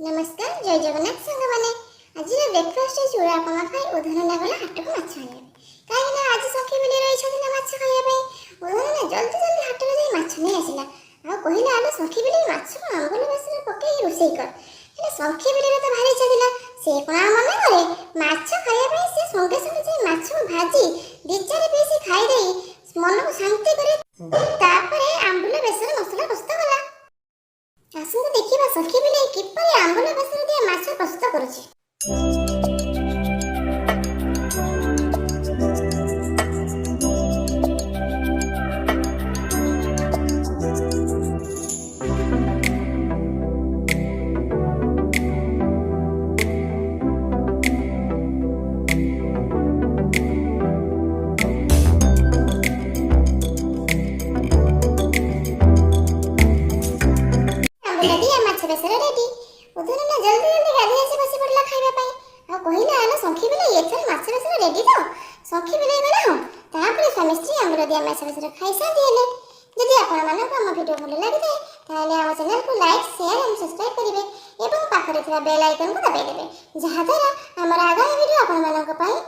नमस्कार जय जगन्नाथ सांग मैंने आज ब्रेकफास्ट चूड़ा उपमा खाई उधन गला हाट को माछ आने कहीं आज सखी बिली रही ना माछ खाइबा उधन जल्दी जल्दी हाट रे जाई माछ नहीं आसिला आ कहिला आलो सखी बिली माछ को आंबुल बेसर पकई रोसई कर हेले सखी बिली तो भारी इच्छा थिला से कोना मना करे माछ खाइबा से संगे संगे जाई माछ को भाजी दी चार पीस खाई देई मन को शांति करे तापरे आंबुल बेसर मसला प्रस्तुत कला आसंतु देखिबा सखी बिली किपरि आंबुल बेसर दिया माछ प्रस्तुत करूची। बेसर रेडी उधर ना जल्दी जल्दी गाधी आसे बसी पड़ला खाइबा पई आ कहिला आलो सखी बिले एथर माछ बेसर रेडी तो सखी बिले गला हो तापर स्वामी स्त्री आंबुल दिया माछ बेसर खाइसा दिले यदि आपण मानक हम वीडियो भल लागिते ताले हम चैनल को लाइक शेयर एंड सब्सक्राइब करिवे एवं पाखरे थिबा बेल आइकन को दबाइ देबे जहा द्वारा हमर आगामी वीडियो आपण मानक पई